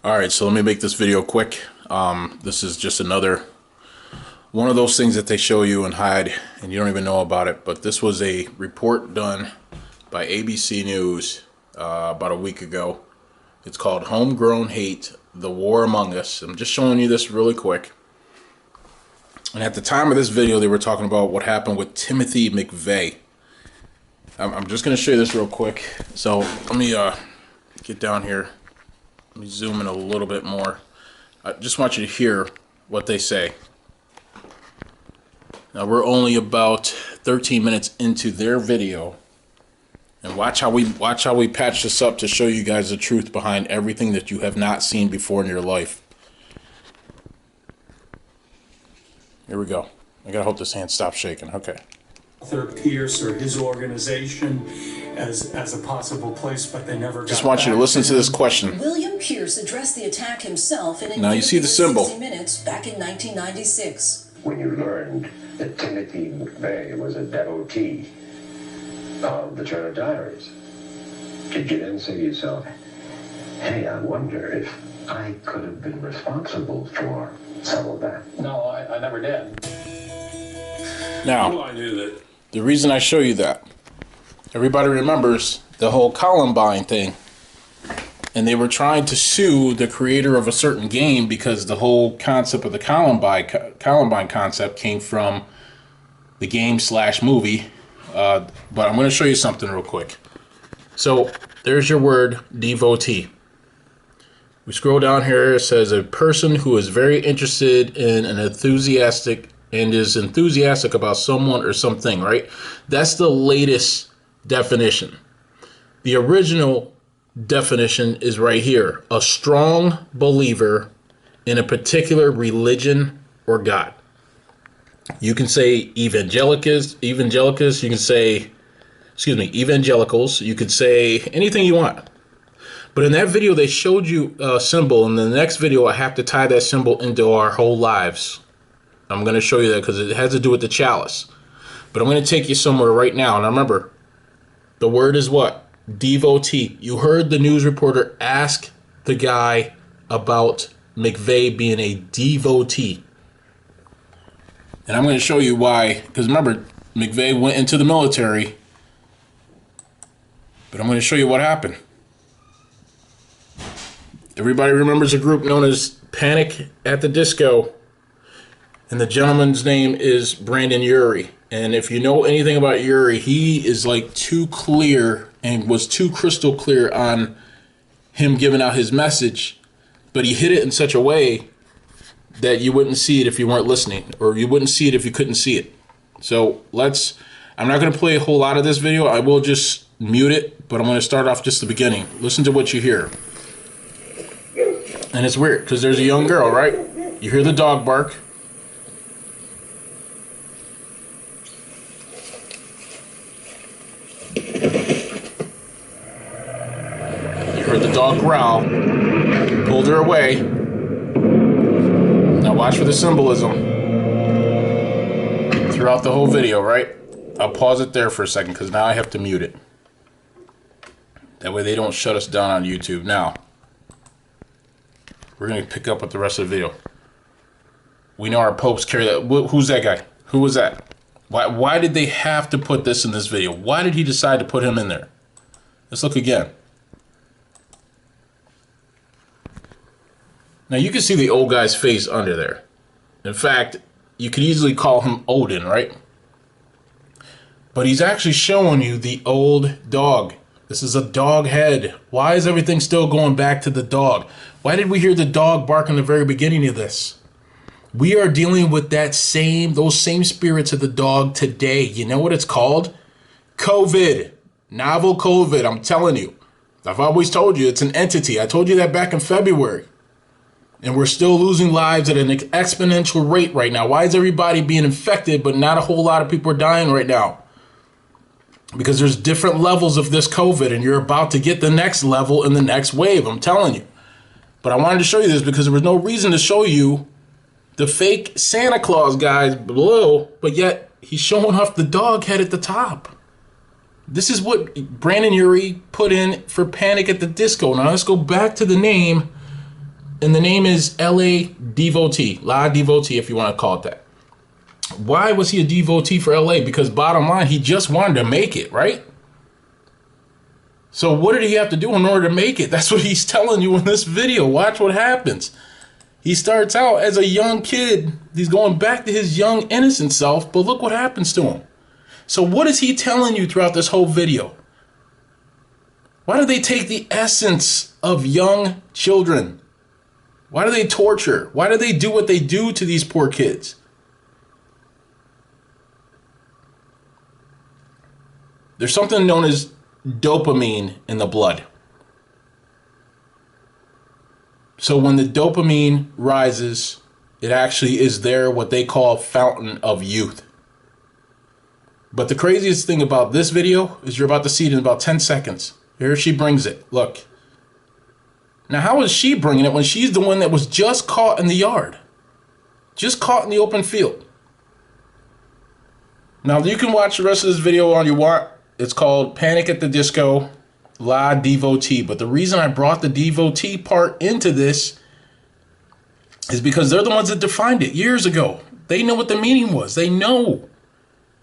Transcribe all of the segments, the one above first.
Alright, so let me make this video quick. This is just another one of those things that they show you and hide and you don't even know about it. But this was a report done by ABC News about a week ago. It's called Homegrown Hate, The War Among Us. I'm just showing you this really quick. And at the time of this video, they were talking about what happened with Timothy McVeigh. I'm just going to show you this real quick. So let me get down here. Let me zoom in a little bit more. I just want you to hear what they say. Now we're only about 13 minutes into their video, and watch how we patch this up to show you guys the truth behind everything that you have not seen before in your life. Here we go. I gotta hope this hand stops shaking. Okay. Arthur Pierce or his organization as a possible place, but they never got Just want you to listen to this question. William Pierce addressed the attack himself in an Now you see the symbol. 60 Minutes back in 1996. When you learned that Timothy McVeigh was a devotee of the Turner Diaries, did you then say to yourself, hey, I wonder if I could have been responsible for some of that? No, I never did. Now, I knew that. the reason I show you that, everybody remembers the whole Columbine thing, and they were trying to sue the creator of a certain game because the whole concept of the Columbine concept came from the game / movie. But I'm going to show you something real quick. So there's your word, devotee. We scroll down here. It says a person who is very interested in an enthusiastic about someone or something, right? That's the latest definition. The original definition is right here. A strong believer in a particular religion or God. You can say evangelicals, you can say, evangelicals, you could say anything you want. But in that video, they showed you a symbol. In the next video, I have to tie that symbol into our whole lives. I'm going to show you that because it has to do with the chalice. But I'm going to take you somewhere right now. And remember, the word is what? Devotee. You heard the news reporter ask the guy about McVeigh being a devotee. And I'm going to show you why. Because remember, McVeigh went into the military. But I'm going to show you what happened. Everybody remembers a group known as Panic at the Disco. And the gentleman's name is Brandon Urie. And if you know anything about Urie, he is like too clear and was too crystal clear on him giving out his message. But he hit it in such a way that you wouldn't see it if you weren't listening, or you wouldn't see it if you couldn't see it. So I'm not going to play a whole lot of this video. I will just mute it, but I'm going to start off just the beginning. Listen to what you hear. And it's weird because there's a young girl, right? You hear the dog bark. You heard the dog growl. Pulled her away. Now watch for the symbolism throughout the whole video, right? I'll pause it there for a second because now I have to mute it. That way they don't shut us down on YouTube. Now, we're going to pick up with the rest of the video. We know our popes carry that. Who's that guy? Who was that? Why did they have to put this in this video? Why did he decide to put him in there? Let's look again. Now you can see the old guy's face under there. In fact, you could easily call him Odin, right? But he's actually showing you the old dog. This is a dog head. Why is everything still going back to the dog? Why did we hear the dog bark in the very beginning of this? We are dealing with those same spirits of the dog today. You know what it's called? COVID. Novel COVID. I'm telling you. I've always told you it's an entity. I told you that back in February. And we're still losing lives at an exponential rate right now. Why is everybody being infected, but not a whole lot of people are dying right now? Because there's different levels of this COVID, and you're about to get the next level in the next wave. I'm telling you. But I wanted to show you this because there was no reason to show you the fake Santa Claus guys below, but yet he's showing off the dog head at the top. This is what Brandon Urie put in for Panic at the Disco. Now let's go back to the name And the name is LA Devotee, La Devotee, if you want to call it that. Why was he a devotee for LA? Because bottom line, he just wanted to make it, right? So what did he have to do in order to make it? That's what he's telling you in this video. Watch what happens. He starts out as a young kid. He's going back to his young, innocent self, but look what happens to him. So what is he telling you throughout this whole video? Why do they take the essence of young children? Why do they torture? Why do they do what they do to these poor kids? There's something known as dopamine in the blood. So when the dopamine rises, it actually is there, what they call fountain of youth. But the craziest thing about this video is you're about to see it in about 10 seconds. Here she brings it. Look. Now, how is she bringing it when she's the one that was just caught in the yard? Just caught in the open field. Now, you can watch the rest of this video all you want. It's called Panic at the Disco, La Devotee. But the reason I brought the devotee part into this is because they're the ones that defined it years ago. They know what the meaning was. They know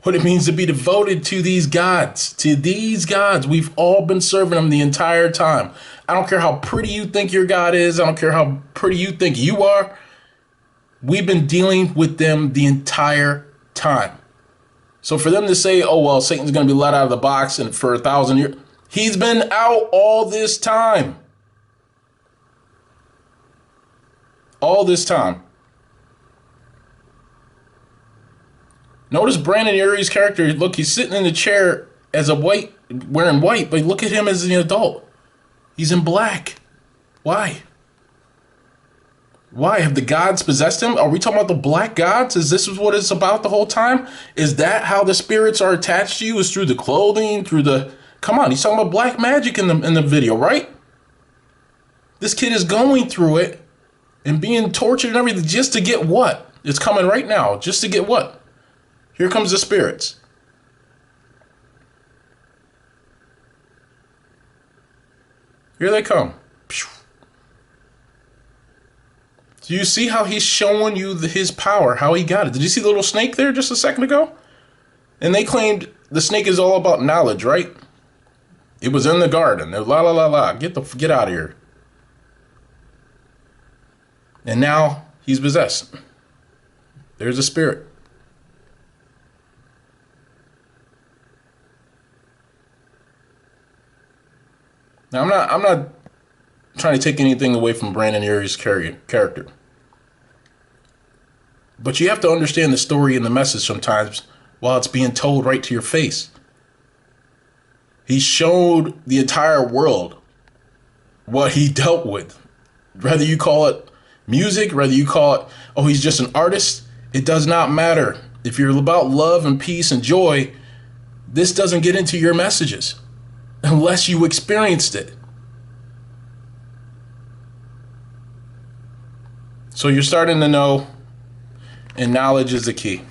what it means to be devoted to these gods. To these gods. We've all been serving them the entire time. I don't care how pretty you think your God is. I don't care how pretty you think you are. We've been dealing with them the entire time. So for them to say, oh, well, Satan's going to be let out of the box and for 1,000 years, he's been out all this time. All this time. Notice Brandon Urie's character. Look, he's sitting in the chair as a white, wearing white, but look at him as an adult. He's in black. Why? Why? Have the gods possessed him? Are we talking about the black gods? Is this what it's about the whole time? Is that how the spirits are attached to you? Is through the clothing, through the... Come on, he's talking about black magic in the video, right? This kid is going through it and being tortured and everything just to get what? It's coming right now. Just to get what? Here comes the spirits. Here they come. Do you see how he's showing you his power, how he got it? Did you see the little snake there just a second ago? And they claimed the snake is all about knowledge, right? It was in the garden. They're la la la la. Get out of here. And now he's possessed. There's a spirit. Now I'm not trying to take anything away from Brandon Urie's character. But you have to understand the story and the message sometimes while it's being told right to your face. He showed the entire world what he dealt with. Whether you call it music, whether you call it, oh, he's just an artist, it does not matter. If you're about love and peace and joy, this doesn't get into your messages unless you experienced it. So you're starting to know, and knowledge is the key.